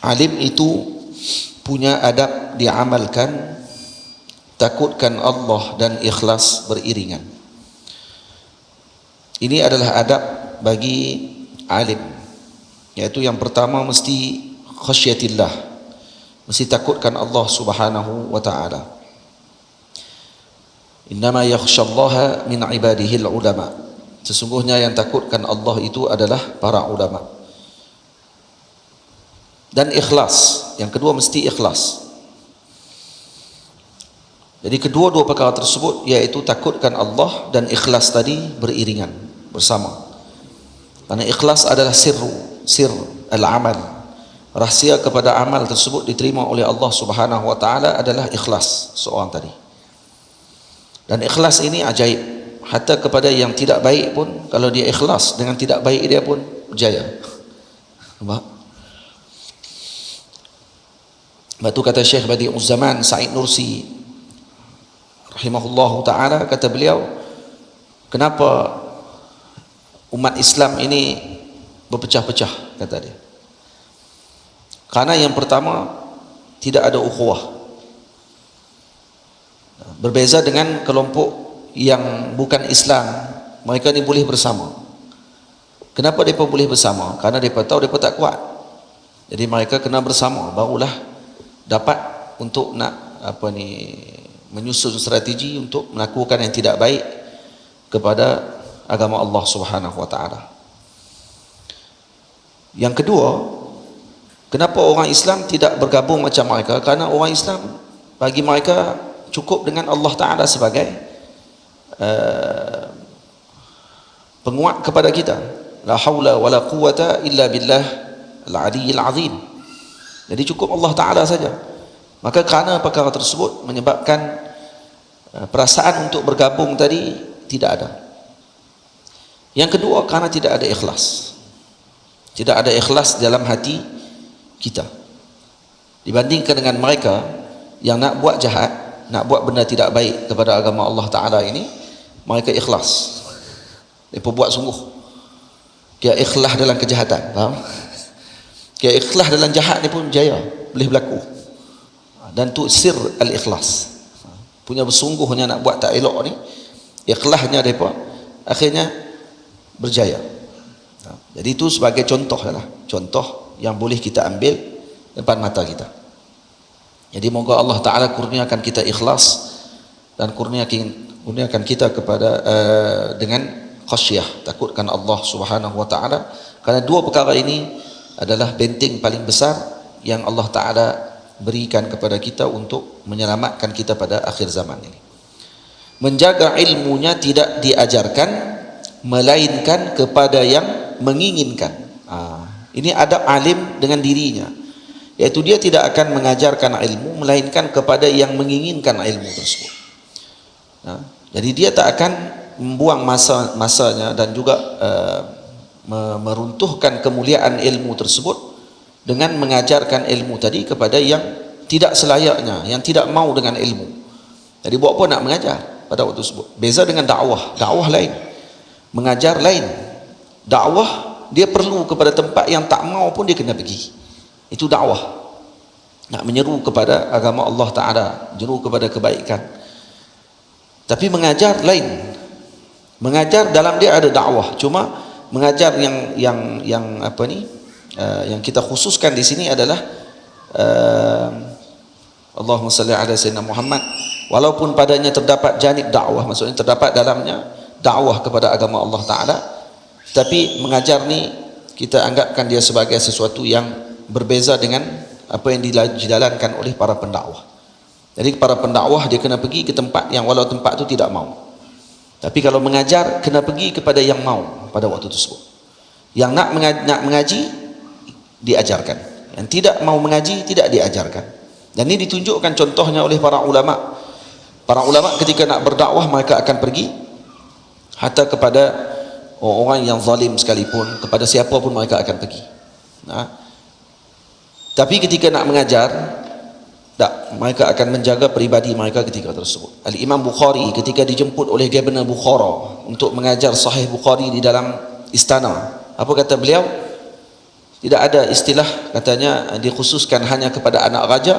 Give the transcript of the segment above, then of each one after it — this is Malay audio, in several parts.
Alim itu punya adab diamalkan, takutkan Allah dan ikhlas beriringan. Ini adalah adab bagi alim, yaitu yang pertama mesti khasyatillah, mesti takutkan Allah Subhanahu wa taala. Innama yakhsyallaha min ibadihil ulama. Sesungguhnya yang takutkan Allah itu adalah para ulama. Dan ikhlas, yang kedua mesti ikhlas. Jadi kedua-dua perkara tersebut, yaitu takutkan Allah dan ikhlas tadi beriringan bersama. Karena ikhlas adalah sir al-amal. Rahsia kepada amal tersebut diterima oleh Allah Subhanahu wa taala adalah ikhlas seorang tadi. Dan ikhlas ini ajaib. Hatta kepada yang tidak baik pun, kalau dia ikhlas dengan tidak baik dia pun berjaya. Nampak? Batu kata Syekh Badi'uz Zaman Sa'id Nursi rahimahullahu ta'ala, kata beliau, kenapa umat Islam ini berpecah-pecah, kata dia. Karena yang pertama, tidak ada ukhuwah. Berbeza dengan kelompok yang bukan Islam, mereka ni boleh bersama. Kenapa mereka boleh bersama? Karena mereka tahu mereka tak kuat. Jadi mereka kena bersama, barulah dapat untuk nak menyusun strategi untuk melakukan yang tidak baik kepada agama Allah Subhanahu wa taala. Yang kedua, kenapa orang Islam tidak bergabung macam mereka? Karena orang Islam, bagi mereka cukup dengan Allah Taala sebagai penguat kepada kita. La haula wala quwata illa billah al-aliyyil azim. Jadi cukup Allah Taala saja. Maka kerana perkara tersebut menyebabkan perasaan untuk bergabung tadi tidak ada. Yang kedua, kerana tidak ada ikhlas. Tidak ada ikhlas dalam hati kita. Dibandingkan dengan mereka yang nak buat jahat, nak buat benda tidak baik kepada agama Allah Ta'ala ini, mereka ikhlas. Mereka buat sungguh. Dia ikhlas dalam kejahatan, faham? Dia ikhlas dalam jahat ni pun jaya, boleh berlaku. Dan tu sir al-ikhlas. Punya bersungguhnya nak buat tak elok ni, ikhlasnya mereka akhirnya berjaya. Jadi itu sebagai contoh lah, contoh yang boleh kita ambil depan mata kita. Jadi moga Allah Ta'ala kurniakan kita ikhlas dan kurniakan kita kepada dengan khasyah, takutkan Allah Subhanahu wa taala. Karena dua perkara ini adalah benteng paling besar yang Allah Ta'ala berikan kepada kita untuk menyelamatkan kita pada akhir zaman ini. Menjaga ilmunya tidak diajarkan, melainkan kepada yang menginginkan. Ini adab alim dengan dirinya, yaitu dia tidak akan mengajarkan ilmu melainkan kepada yang menginginkan ilmu tersebut. Jadi dia tak akan membuang masanya dan juga meruntuhkan kemuliaan ilmu tersebut dengan mengajarkan ilmu tadi kepada yang tidak selayaknya, yang tidak mau dengan ilmu. Jadi buat apa nak mengajar pada waktu tersebut? Beza dengan dakwah. Dakwah lain, mengajar lain. Dakwah dia perlu kepada tempat yang tak mau pun dia kena pergi. Itu dakwah. Nak menyeru kepada agama Allah Ta'ala, menyeru kepada kebaikan. Tapi mengajar lain. Mengajar dalam dia ada dakwah. Cuma mengajar yang yang kita khususkan di sini adalah Allahumma salli ala sayyidina Muhammad. Walaupun padanya terdapat janib dakwah, maksudnya terdapat dalamnya dakwah kepada agama Allah Ta'ala, tapi mengajar ni kita anggapkan dia sebagai sesuatu yang berbeza dengan apa yang dijalankan oleh para pendakwah. Jadi para pendakwah dia kena pergi ke tempat yang walau tempat tu tidak mau. Tapi kalau mengajar kena pergi kepada yang mau pada waktu tersebut. Yang nak mengaji diajarkan, yang tidak mau mengaji tidak diajarkan. Dan ini ditunjukkan contohnya oleh para ulama. Para ulama ketika nak berdakwah mereka akan pergi hatta kepada orang yang zalim sekalipun, kepada siapa pun mereka akan pergi. Tapi ketika nak mengajar, tak, mereka akan menjaga peribadi mereka ketika tersebut. Al-Imam Bukhari ketika dijemput oleh Governor Bukhara untuk mengajar Sahih Bukhari di dalam istana, apa kata beliau? Tidak ada istilah katanya dikhususkan hanya kepada anak raja,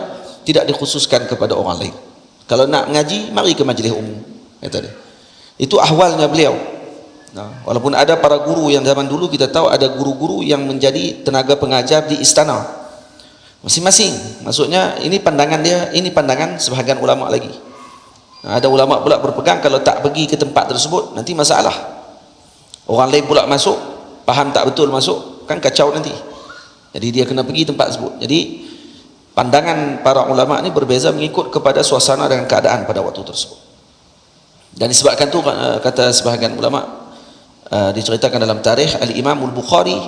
tidak dikhususkan kepada orang lain. Kalau nak mengaji, mari ke majlis umum, kata dia. Itu ahwalnya beliau. Nah, walaupun ada para guru yang zaman dulu kita tahu ada guru-guru yang menjadi tenaga pengajar di istana masing-masing. Maksudnya ini pandangan dia, ini pandangan sebahagian ulama lagi. Nah, ada ulama pula berpegang kalau tak pergi ke tempat tersebut nanti masalah. Orang lain pula masuk, faham tak betul masuk, kan kacau nanti. Jadi dia kena pergi tempat tersebut. Jadi pandangan para ulama ini berbeza mengikut kepada suasana dan keadaan pada waktu tersebut. Dan disebabkan tu kata sebahagian ulama, diceritakan dalam tarikh, Al-Imam Al-Bukhari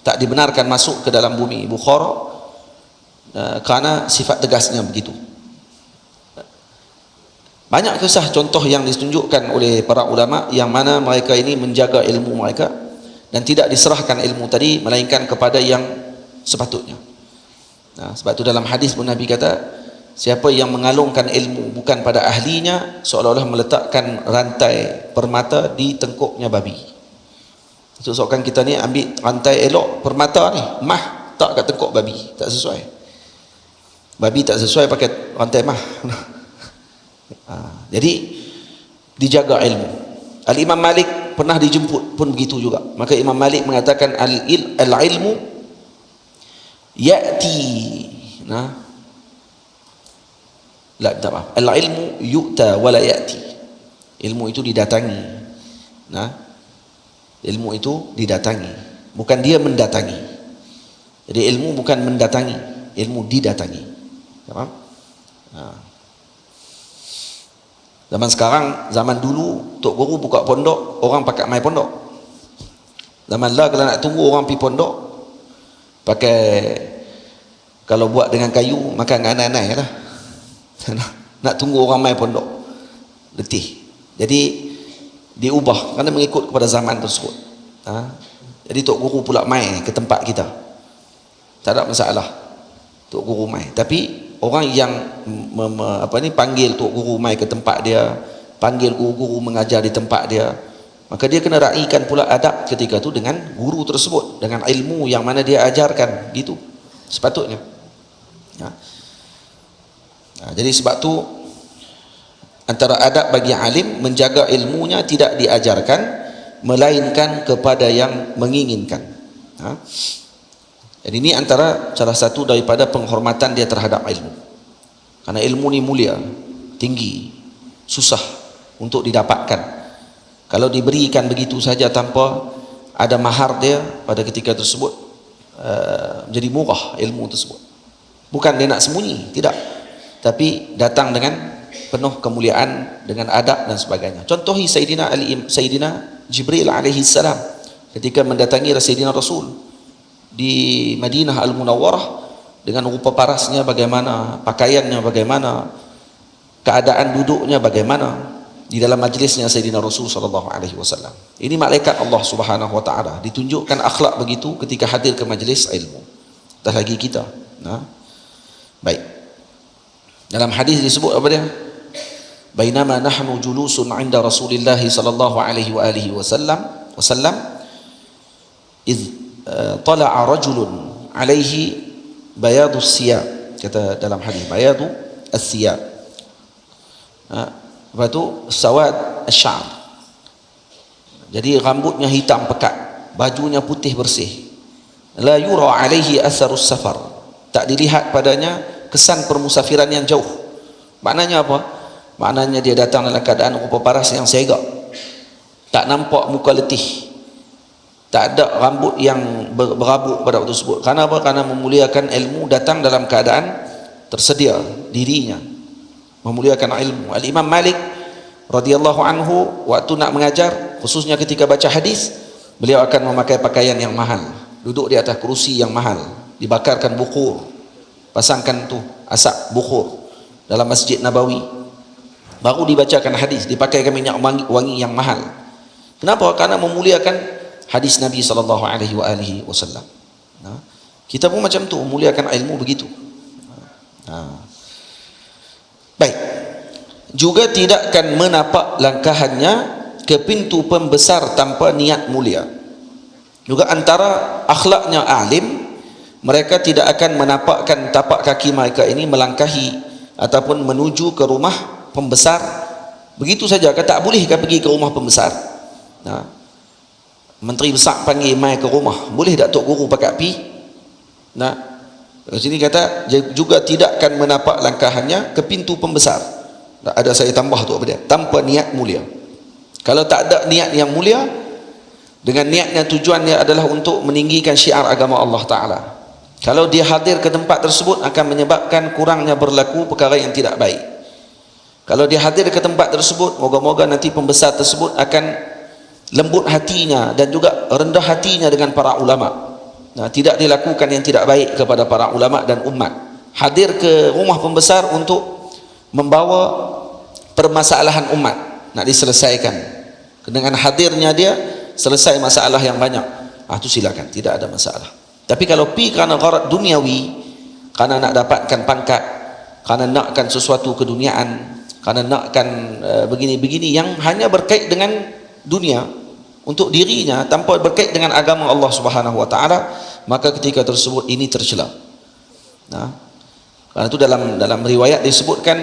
tak dibenarkan masuk ke dalam bumi Bukhara kerana sifat tegasnya begitu. Banyak kisah contoh yang ditunjukkan oleh para ulama yang mana mereka ini menjaga ilmu mereka dan tidak diserahkan ilmu tadi melainkan kepada yang sepatutnya. Nah, sebab itu dalam hadis pun Nabi kata, siapa yang mengalungkan ilmu bukan pada ahlinya seolah-olah meletakkan rantai permata di tengkuknya babi. Seakan kita ni ambil rantai elok permata ni, mah tak kat tengkuk babi, tak sesuai. Babi tak sesuai pakai rantai mah. Jadi dijaga ilmu. Al-Imam Malik pernah dijemput pun begitu juga. Maka Imam Malik mengatakan al-ilmu ya'ti, nah, la, tak maaf, al-ilmu yu'ta wala ya'ti. Ilmu itu didatangi. Nah, ilmu itu didatangi, bukan dia mendatangi. Jadi ilmu bukan mendatangi, ilmu didatangi. Faham? Nah. Zaman sekarang, zaman dulu tok guru buka pondok, orang pakai mai pondok. Zaman lah kalau nak tunggu orang pergi pondok, pakai, kalau buat dengan kayu makan anai-anai lah. Nak tunggu orang mai pondok, letih. Jadi diubah kerana mengikut kepada zaman tersebut. Jadi tok guru pula mai ke tempat kita, tak ada masalah, tok guru mai. Tapi orang yang panggil tok guru mai ke tempat dia, panggil guru-guru mengajar di tempat dia, maka dia kena raikan pula adab ketika tu dengan guru tersebut, dengan ilmu yang mana dia ajarkan, gitu sepatutnya. Jadi sebab tu antara adab bagi alim menjaga ilmunya tidak diajarkan melainkan kepada yang menginginkan. Jadi ini antara salah satu daripada penghormatan dia terhadap ilmu. Karena ilmu ni mulia, tinggi, susah untuk didapatkan. Kalau diberikan begitu saja tanpa ada mahar dia pada ketika tersebut, jadi murah ilmu tersebut. Bukan dia nak sembunyi, tidak. Tapi datang dengan penuh kemuliaan, dengan adab dan sebagainya. Contohi Sayyidina Jibril alaihi salam ketika mendatangi Sayyidina Rasul di Madinah Al-Munawwarah, dengan rupa parasnya bagaimana, pakaiannya bagaimana, keadaan duduknya bagaimana di dalam majlisnya Sayyidina Rasul sallallahu alaihi wasallam. Ini malaikat Allah Subhanahu wa taala ditunjukkan akhlak begitu ketika hadir ke majlis ilmu. Dah lagi kita. Baik. Dalam hadis disebut apa dia? Bainama nahnu julusun 'inda Rasulillah sallallahu alaihi wa alihi wasallam idh tala'a rajulun alaihi bayadu siyab, kata dalam hadis bayadu as-siyab, lepas tu sawad asy'ar, jadi rambutnya hitam pekat, bajunya putih bersih, la yura alaihi atharus safar, tak dilihat padanya kesan permusafiran yang jauh. Maknanya apa? Maknanya dia datang dalam keadaan rupa paras yang segak, tak nampak muka letih, tak ada rambut yang berabuk pada waktu tersebut. Karena apa? Karena memuliakan ilmu, datang dalam keadaan tersedia dirinya, memuliakan ilmu. Al-Imam Malik radhiyallahu anhu waktu nak mengajar, khususnya ketika baca hadis, beliau akan memakai pakaian yang mahal, duduk di atas kerusi yang mahal, dibakarkan bukhur, pasangkan tu asap bukhur dalam Masjid Nabawi, baru dibacakan hadis, dipakaikan minyak wangi yang mahal. Kenapa? Karena memuliakan hadis Nabi sallallahu alaihi wasallam. Kita pun macam tu, memuliakan ilmu begitu. Baik. Juga tidak akan menapak langkahannya ke pintu pembesar tanpa niat mulia. Juga antara akhlaknya alim mereka tidak akan menapakkan tapak kaki mereka ini melangkahi ataupun menuju ke rumah pembesar begitu saja. Tak boleh pergi ke rumah pembesar. Menteri besar panggil mai ke rumah, boleh tak Tok Guru pakat pi? Di sini kata juga tidak akan menapak langkahannya ke pintu pembesar. Ada saya tambah tu apa dia? Tanpa niat mulia. Kalau tak ada niat yang mulia, dengan niatnya tujuannya adalah untuk meninggikan syiar agama Allah Ta'ala, kalau dia hadir ke tempat tersebut akan menyebabkan kurangnya berlaku perkara yang tidak baik. Kalau dia hadir ke tempat tersebut, moga-moga nanti pembesar tersebut akan lembut hatinya dan juga rendah hatinya dengan para ulama. Tidak dilakukan yang tidak baik kepada para ulama dan umat. Hadir ke rumah pembesar untuk membawa permasalahan umat nak diselesaikan. Dengan hadirnya dia selesai masalah yang banyak, itu silakan, tidak ada masalah. Tapi kalau pi kerana gharat duniawi, kerana nak dapatkan pangkat, kerana nakkan sesuatu keduniaan, kerana nakkan begini-begini yang hanya berkait dengan dunia untuk dirinya tanpa berkait dengan agama Allah Subhanahu wa taala, maka ketika tersebut ini tercela. Karena itu dalam riwayat disebutkan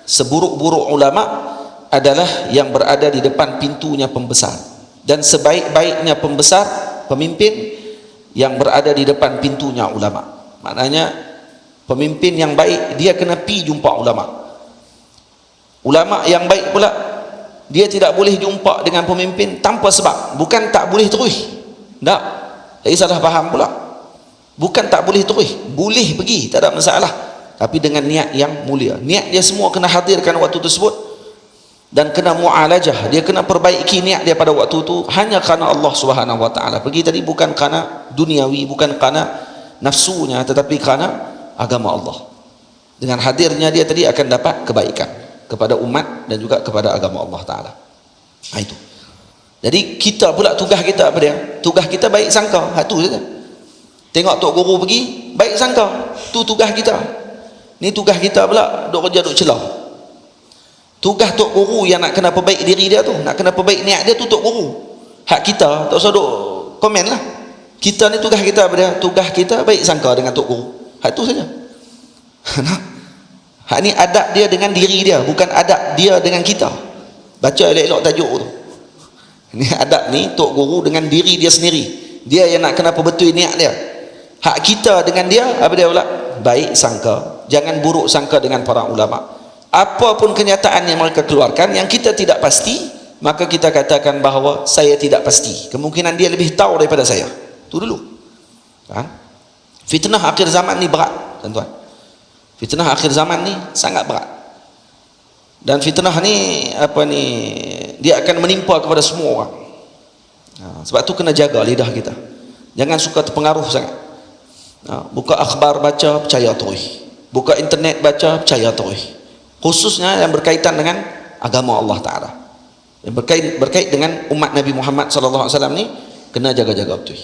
seburuk-buruk ulama adalah yang berada di depan pintunya pembesar, dan sebaik-baiknya pembesar, pemimpin yang berada di depan pintunya ulama. Maknanya pemimpin yang baik dia kena pi jumpa ulama. Ulama yang baik pula dia tidak boleh jumpa dengan pemimpin tanpa sebab. Bukan tak boleh terus, tak, salah faham pula. Bukan tak boleh terus, boleh pergi, tak ada masalah, tapi dengan niat yang mulia. Niat dia semua kena hadirkan waktu tersebut, dan kena mu'alajah, dia kena perbaiki niat dia pada waktu itu hanya kerana Allah Subhanahu wa taala. Pergi tadi bukan kerana duniawi, bukan kerana nafsunya, tetapi kerana agama Allah. Dengan hadirnya dia tadi akan dapat kebaikan kepada umat dan juga kepada agama Allah Ta'ala. Itu. Jadi kita pula tugas kita apa dia? Tugas kita baik sangka. Itu saja. Tengok Tok Guru pergi, baik sangka. Itu tugas kita. Ni tugas kita pula duk kerja duk celah. Tugas Tok Guru yang nak kena perbaik diri dia tu, nak kena perbaik niat dia tu Tok Guru. Hak kita tak usah duk komen lah. Kita ni tugas kita apa dia? Tugas kita baik sangka dengan Tok Guru. Hak tu saja. Hak ni adab dia dengan diri dia, bukan adab dia dengan kita. Baca elok-elok tajuk tu. Ni adab ni Tok Guru dengan diri dia sendiri. Dia yang nak kena perbetul niat dia. Hak kita dengan dia apa dia pula? Baik sangka. Jangan buruk sangka dengan para ulama. Apapun kenyataan yang mereka keluarkan yang kita tidak pasti, maka kita katakan bahawa saya tidak pasti. Kemungkinan dia lebih tahu daripada saya. Itu dulu. Kan? Fitnah akhir zaman ni berat, tuan-tuan. Fitnah akhir zaman ni sangat berat. Dan fitnah ni dia akan menimpa kepada semua orang. Sebab tu kena jaga lidah kita. Jangan suka terpengaruh sangat. Buka akhbar baca, percaya terus. Buka internet baca, percaya terus. Khususnya yang berkaitan dengan agama Allah Ta'ala, yang berkait dengan umat Nabi Muhammad SAW ni, kena jaga-jaga betul.